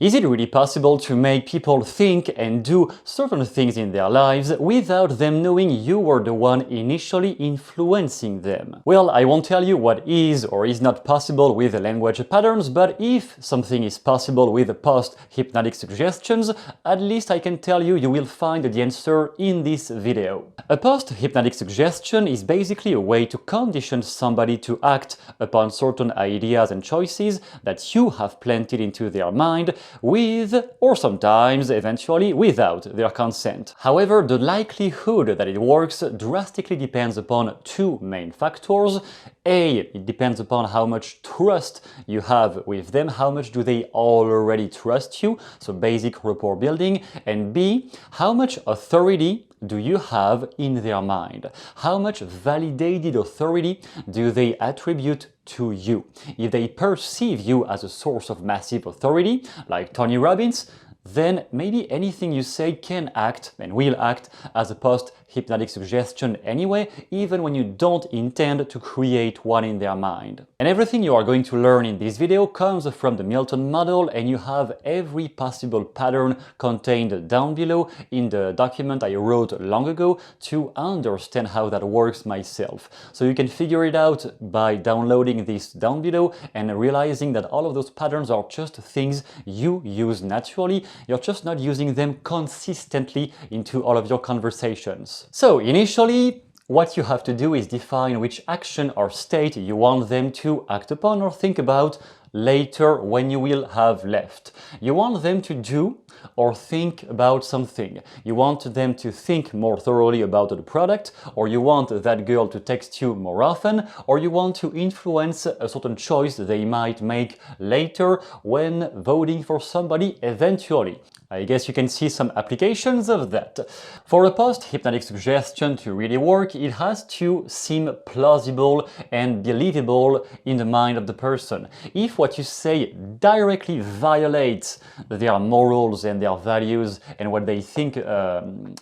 Is it really possible to make people think and do certain things in their lives without them knowing you were the one initially influencing them? Well, I won't tell you what is or is not possible with language patterns, but if something is possible with post-hypnotic suggestions, at least I can tell you will find the answer in this video. A post-hypnotic suggestion is basically a way to condition somebody to act upon certain ideas and choices that you have planted into their mind with, or sometimes eventually without, their consent. However, the likelihood that it works drastically depends upon two main factors. A, it depends upon how much trust you have with them, how much do they already trust you, so basic rapport building, and B, how much authority do you have in their mind? How much validated authority do they attribute to you? If they perceive you as a source of massive authority, like Tony Robbins, then maybe anything you say can act and will act as a post-hypnotic suggestion anyway, even when you don't intend to create one in their mind. And everything you are going to learn in this video comes from the Milton model, and you have every possible pattern contained down below in the document I wrote long ago to understand how that works myself. So you can figure it out by downloading this down below and realizing that all of those patterns are just things you use naturally. You're just not using them consistently into all of your conversations. So initially, what you have to do is define which action or state you want them to act upon or think about later when you will have left. You want them to do or think about something. You want them to think more thoroughly about the product, or you want that girl to text you more often, or you want to influence a certain choice they might make later when voting for somebody eventually. I guess you can see some applications of that. For a post-hypnotic suggestion to really work, it has to seem plausible and believable in the mind of the person. If what you say directly violates their morals and their values and what they think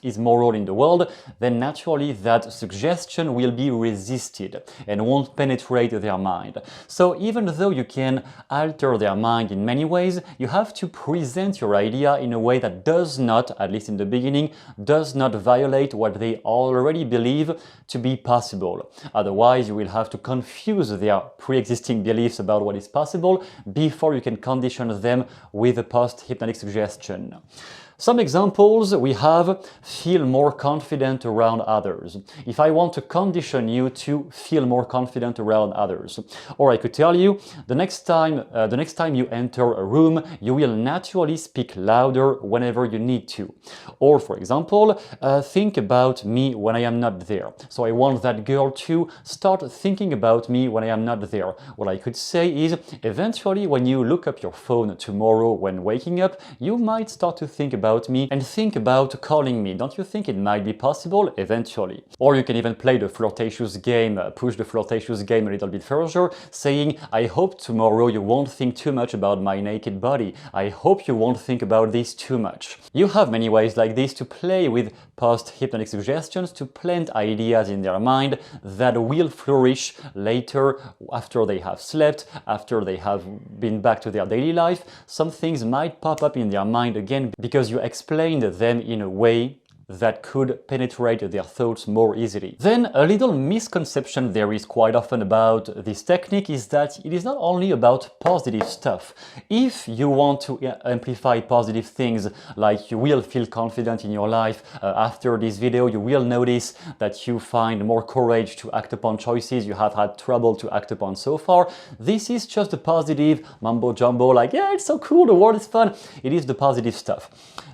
is moral in the world, then naturally that suggestion will be resisted and won't penetrate their mind. So even though you can alter their mind in many ways, you have to present your idea in a way that does not, at least in the beginning, does not violate what they already believe to be possible. Otherwise, you will have to confuse their pre-existing beliefs about what is possible before you can condition them with a post-hypnotic suggestion. Some examples we have: feel more confident around others. If I want to condition you to feel more confident around others, or I could tell you the next time you enter a room, you will naturally speak louder whenever you need to. Or for example, think about me when I am not there. So I want that girl to start thinking about me when I am not there. What I could say is, eventually when you look up your phone tomorrow when waking up, you might start to think about me and think about calling me. Don't you think it might be possible eventually? Or you can even play the flirtatious game, push the flirtatious game a little bit further, saying, I hope tomorrow you won't think too much about my naked body. I hope you won't think about this too much. You have many ways like this to play with post-hypnotic suggestions, to plant ideas in their mind that will flourish later after they have slept, after they have been back to their daily life. Some things might pop up in their mind again because you explained them in a way that could penetrate their thoughts more easily. Then a little misconception there is quite often about this technique is that it is not only about positive stuff. If you want to amplify positive things, like you will feel confident in your life, after this video you will notice that you find more courage to act upon choices you have had trouble to act upon so far. This is just the positive mumbo jumbo, like, yeah, it's so cool, the world is fun. It is the positive stuff.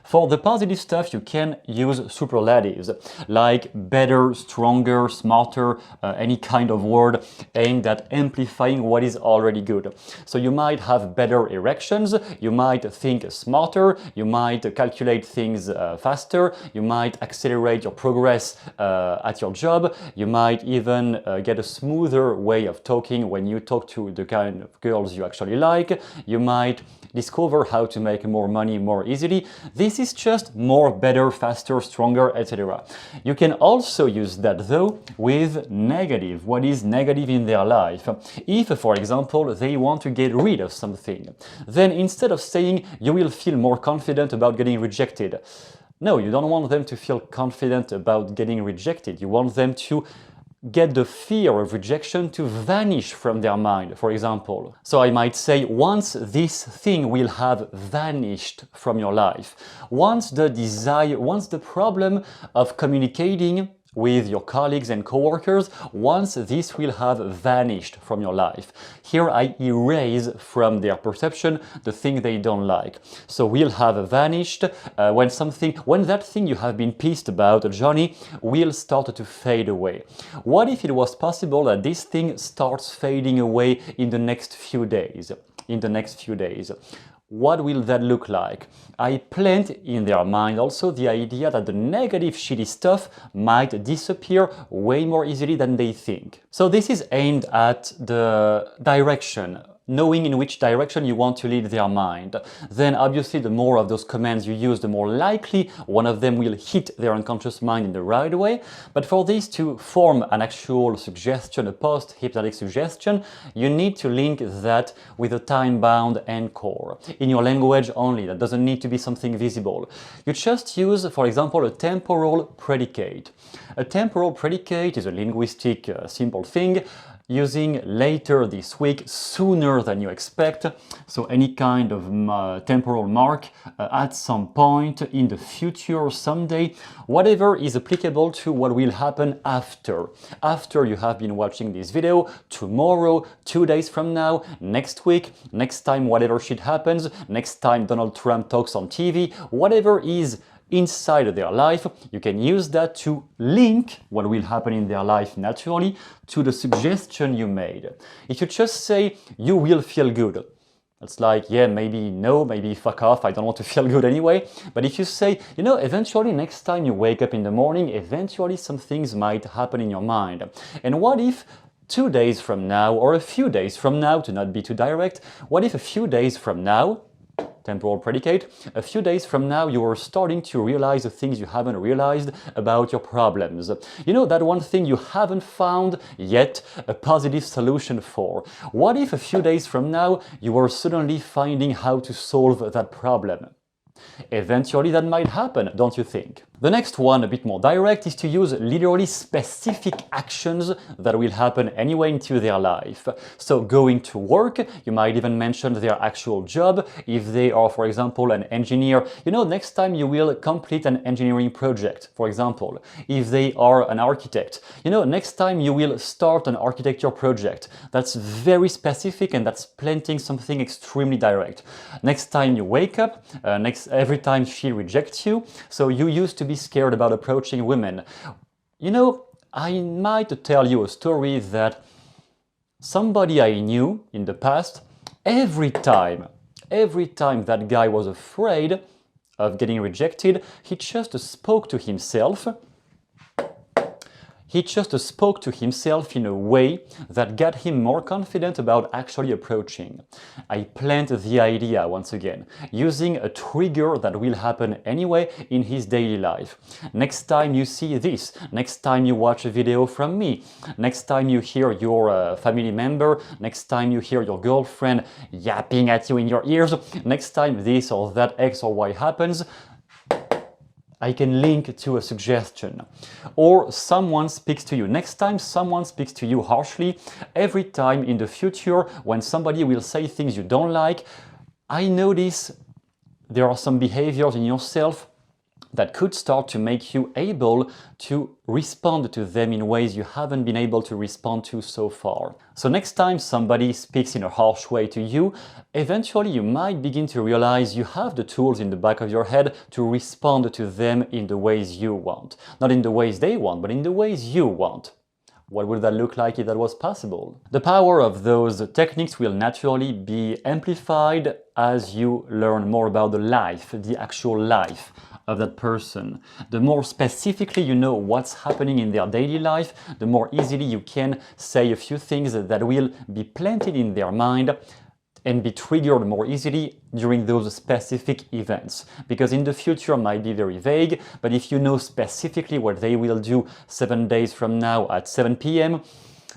For the positive stuff, you can use superlatives like better, stronger, smarter, any kind of word aimed at amplifying what is already good. So you might have better erections, you might think smarter, you might calculate things faster, you might accelerate your progress at your job, you might even get a smoother way of talking when you talk to the kind of girls you actually like, you might discover how to make more money more easily. This is just more, better, faster, stronger, etc. You can also use that though with negative. What is negative in their life? If, for example, they want to get rid of something, then instead of saying you will feel more confident about getting rejected, no, you don't want them to feel confident about getting rejected. You want them to get the fear of rejection to vanish from their mind, for example. So I might say, once this thing will have vanished from your life, once the problem of communicating with your colleagues and coworkers, once this will have vanished from your life. Here I erase from their perception the thing they don't like. So will have vanished when that thing you have been pissed about, Johnny, will start to fade away. What if it was possible that this thing starts fading away in the next few days? What will that look like? I plant in their mind also the idea that the negative shitty stuff might disappear way more easily than they think. So this is aimed at the direction, knowing in which direction you want to lead their mind. Then obviously the more of those commands you use, the more likely one of them will hit their unconscious mind in the right way. But for this to form an actual suggestion, a post-hypnotic suggestion, you need to link that with a time-bound anchor. In your language only, that doesn't need to be something visible. You just use, for example, a temporal predicate. A temporal predicate is a linguistic simple thing, using later this week, sooner than you expect. So any kind of temporal mark at some point in the future, someday, whatever is applicable to what will happen after. After you have been watching this video, tomorrow, 2 days from now, next week, next time whatever shit happens, next time Donald Trump talks on TV, whatever is inside of their life, you can use that to link what will happen in their life naturally to the suggestion you made. If you just say, you will feel good, it's like, yeah, maybe no, maybe fuck off, I don't want to feel good anyway. But if you say, you know, eventually next time you wake up in the morning, eventually some things might happen in your mind. And what if 2 days from now, or a few days from now, to not be too direct, what if a few days from now, temporal predicate, a few days from now you are starting to realize the things you haven't realized about your problems. You know, that one thing you haven't found yet a positive solution for. What if a few days from now you are suddenly finding how to solve that problem? Eventually that might happen, don't you think? The next one, a bit more direct, is to use literally specific actions that will happen anyway into their life. So going to work, you might even mention their actual job. If they are, for example, an engineer, you know, next time you will complete an engineering project, for example. If they are an architect, you know, next time you will start an architecture project. That's very specific and that's planting something extremely direct. Next time you wake up, every time she rejects you, so you used to be scared about approaching women. You know, I might tell you a story that somebody I knew in the past, every time that guy was afraid of getting rejected, he just spoke to himself. He just spoke to himself in a way that got him more confident about actually approaching. I plant the idea once again, using a trigger that will happen anyway in his daily life. Next time you see this, next time you watch a video from me, next time you hear your family member, next time you hear your girlfriend yapping at you in your ears, next time this or that X or Y happens, I can link to a suggestion. Or someone speaks to you. Next time someone speaks to you harshly, every time in the future when somebody will say things you don't like, I notice there are some behaviors in yourself that could start to make you able to respond to them in ways you haven't been able to respond to so far. So next time somebody speaks in a harsh way to you, eventually you might begin to realize you have the tools in the back of your head to respond to them in the ways you want. Not in the ways they want, but in the ways you want. What would that look like if that was possible? The power of those techniques will naturally be amplified as you learn more about the life, the actual life of that person. The more specifically you know what's happening in their daily life, the more easily you can say a few things that will be planted in their mind and be triggered more easily during those specific events. Because in the future might be very vague, but if you know specifically what they will do 7 days from now at 7 p.m.,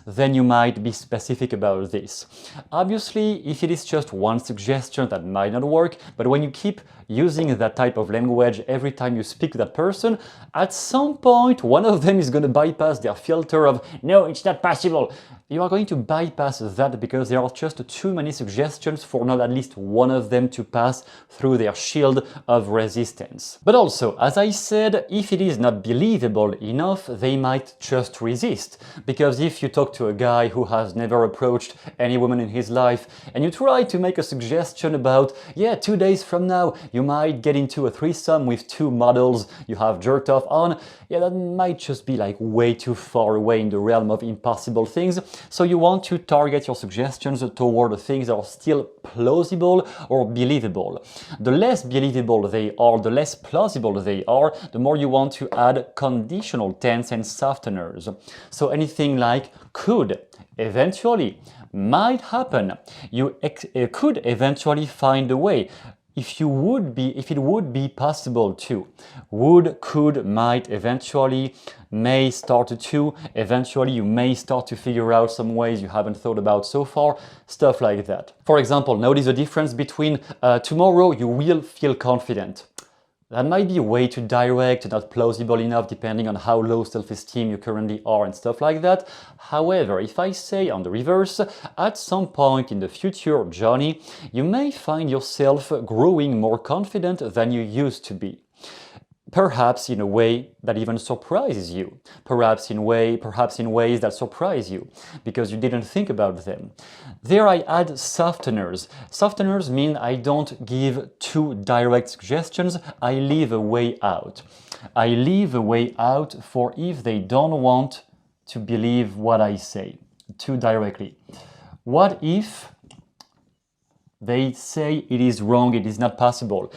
then you might be specific about this. Obviously, if it is just one suggestion, that might not work, but when you keep using that type of language every time you speak to that person, at some point one of them is going to bypass their filter of, no, it's not possible. You are going to bypass that because there are just too many suggestions for not at least one of them to pass through their shield of resistance. But also, as I said, if it is not believable enough, they might just resist. Because if you talk to a guy who has never approached any woman in his life and you try to make a suggestion about, yeah, 2 days from now you might get into a threesome with 2 models you have jerked off on, yeah, that might just be like way too far away in the realm of impossible things. So you want to target your suggestions toward things that are still plausible or believable. The less believable they are, the less plausible they are, the more you want to add conditional tense and softeners. So anything like could, eventually, might happen, you could eventually find a way. If it would be possible to, would, could, might, eventually, may, start to, eventually you may start to figure out some ways you haven't thought about so far, stuff like that. For example, notice the difference between tomorrow you will feel confident. That might be way too direct, not plausible enough depending on how low self-esteem you currently are and stuff like that. However, if I say on the reverse, at some point in the future, Johnny, you may find yourself growing more confident than you used to be. Perhaps in a way that even surprises you. Perhaps in ways that surprise you, because you didn't think about them. There I add softeners. Softeners mean I don't give too direct suggestions, I leave a way out. I leave a way out for if they don't want to believe what I say too directly. What if they say it is wrong, it is not possible?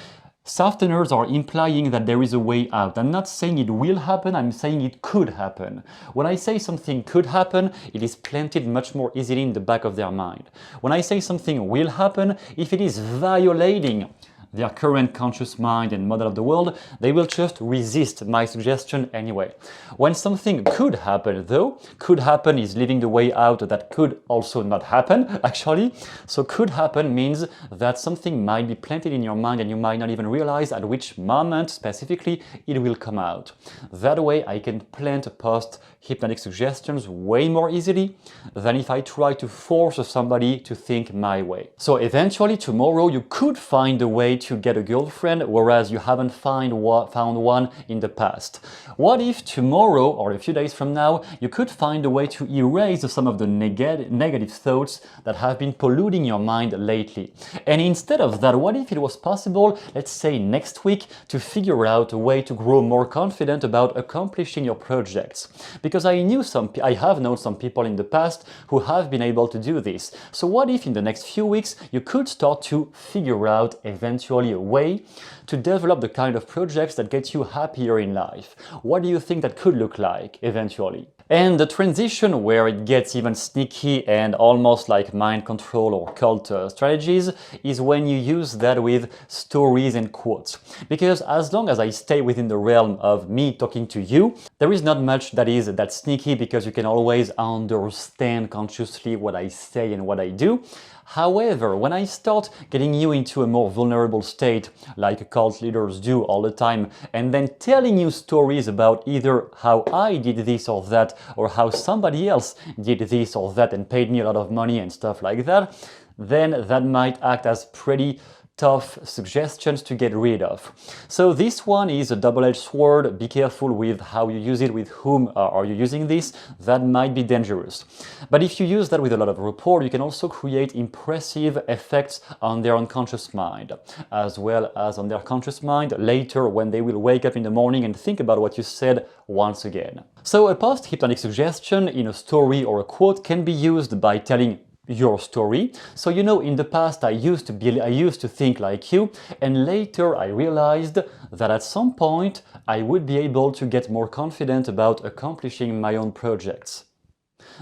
Softeners are implying that there is a way out. I'm not saying it will happen, I'm saying it could happen. When I say something could happen, it is planted much more easily in the back of their mind. When I say something will happen, if it is violating their current conscious mind and model of the world, they will just resist my suggestion anyway. When something could happen though, could happen is leaving the way out that could also not happen, actually. So could happen means that something might be planted in your mind and you might not even realize at which moment specifically it will come out. That way I can plant post-hypnotic suggestions way more easily than if I try to force somebody to think my way. So eventually tomorrow you could find a way to get a girlfriend, whereas you haven't found one in the past. What if tomorrow or a few days from now you could find a way to erase some of the negative thoughts that have been polluting your mind lately? And instead of that, what if it was possible, let's say next week, to figure out a way to grow more confident about accomplishing your projects? Because I have known some people in the past who have been able to do this. So what if in the next few weeks you could start to figure out eventually a way to develop the kind of projects that get you happier in life? What do you think that could look like eventually? And the transition where it gets even sneaky and almost like mind control or cult strategies is when you use that with stories and quotes. Because as long as I stay within the realm of me talking to you, there is not much that is that sneaky because you can always understand consciously what I say and what I do. However, when I start getting you into a more vulnerable state, like cult leaders do all the time, and then telling you stories about either how I did this or that, or how somebody else did this or that and paid me a lot of money and stuff like that, then that might act as pretty tough suggestions to get rid of. So this one is a double-edged sword. Be careful with how you use it, with whom are you using this. That might be dangerous. But if you use that with a lot of rapport, you can also create impressive effects on their unconscious mind, as well as on their conscious mind later when they will wake up in the morning and think about what you said once again. So a post-hypnotic suggestion in a story or a quote can be used by telling your story. So you know, in the past I used to think like you, and later I realized that at some point I would be able to get more confident about accomplishing my own projects.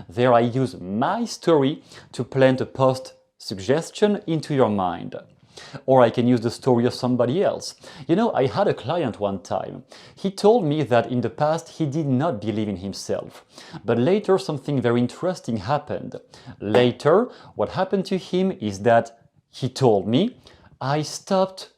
There I use my story to plant a post suggestion into your mind. Or I can use the story of somebody else. You know, I had a client one time. He told me that in the past he did not believe in himself. But later something very interesting happened. Later, what happened to him is that he told me, I stopped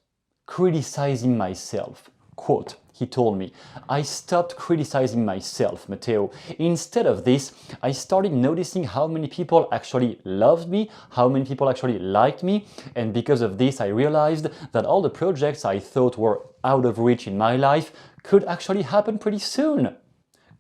criticizing myself. Quote, he told me, I stopped criticizing myself, Matteo. Instead of this, I started noticing how many people actually loved me, how many people actually liked me, and because of this I realized that all the projects I thought were out of reach in my life could actually happen pretty soon.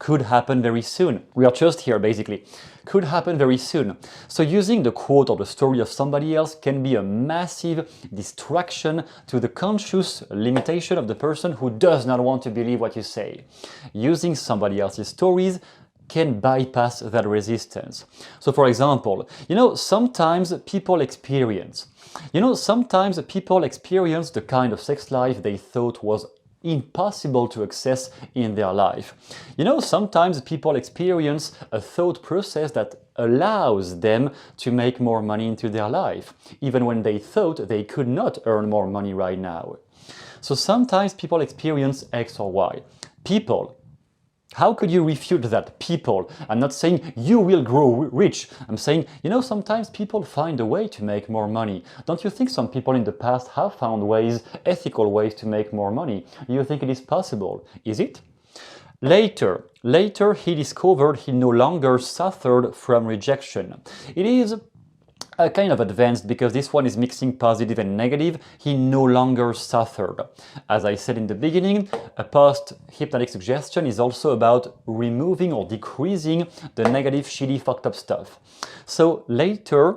Could happen very soon. We are just here basically. Could happen very soon. So using the quote or the story of somebody else can be a massive distraction to the conscious limitation of the person who does not want to believe what you say. Using somebody else's stories can bypass that resistance. So for example, sometimes people experience the kind of sex life they thought was impossible to access in their life. Sometimes people experience a thought process that allows them to make more money into their life, even when they thought they could not earn more money right now. So sometimes people experience X or Y. People. How could you refute that? People. I'm not saying you will grow rich. I'm saying, sometimes people find a way to make more money. Don't you think some people in the past have found ways, ethical ways to make more money? You think it is possible? Is it? Later he discovered he no longer suffered from rejection. It is a kind of advanced because this one is mixing positive and negative. He no longer suffered. As I said in the beginning, a post-hypnotic suggestion is also about removing or decreasing the negative, shitty, fucked up stuff. So later,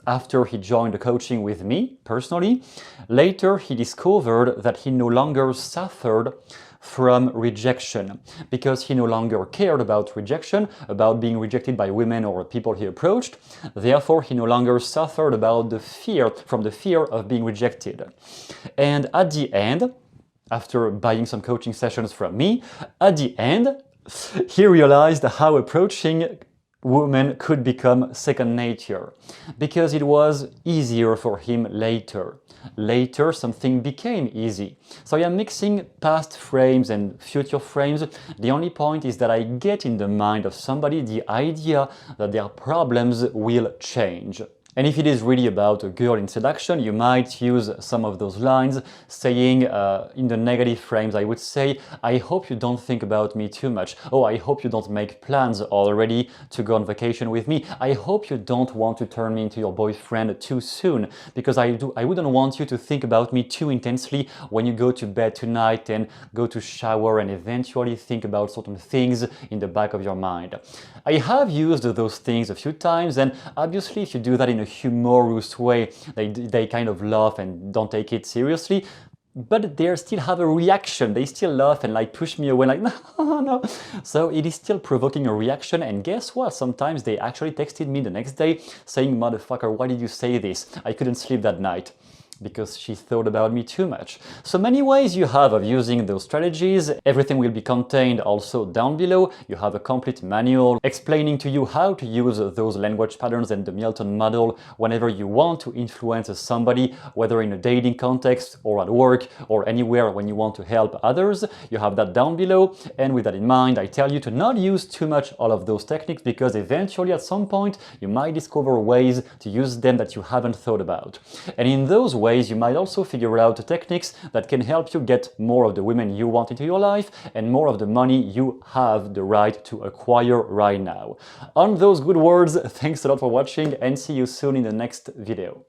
after he joined the coaching with me personally, later he discovered that he no longer suffered from rejection because he no longer cared about rejection, about being rejected by women or people he approached. Therefore, he no longer suffered from the fear of being rejected. And at the end, after buying some coaching sessions from me, at the end, he realized how approaching women could become second nature because it was easier for him later. Later, something became easy. So I am mixing past frames and future frames. The only point is that I get in the mind of somebody the idea that their problems will change. And if it is really about a girl in seduction, you might use some of those lines saying in the negative frames, I would say, I hope you don't think about me too much. Oh, I hope you don't make plans already to go on vacation with me. I hope you don't want to turn me into your boyfriend too soon, because I wouldn't want you to think about me too intensely when you go to bed tonight and go to shower and eventually think about certain things in the back of your mind. I have used those things a few times, and obviously if you do that in a humorous way, they kind of laugh and don't take it seriously, but they still have a reaction. They still laugh and like push me away like, no, no. So it is still provoking a reaction, and guess what? Sometimes they actually texted me the next day saying, motherfucker, why did you say this? I couldn't sleep that night because she thought about me too much. So many ways you have of using those strategies. Everything will be contained also down below. You have a complete manual explaining to you how to use those language patterns and the Milton model whenever you want to influence somebody, whether in a dating context or at work or anywhere when you want to help others. You have that down below, and with that in mind, I tell you to not use too much all of those techniques, because eventually at some point you might discover ways to use them that you haven't thought about. And in those ways, you might also figure out techniques that can help you get more of the women you want into your life and more of the money you have the right to acquire right now. On those good words, thanks a lot for watching, and see you soon in the next video.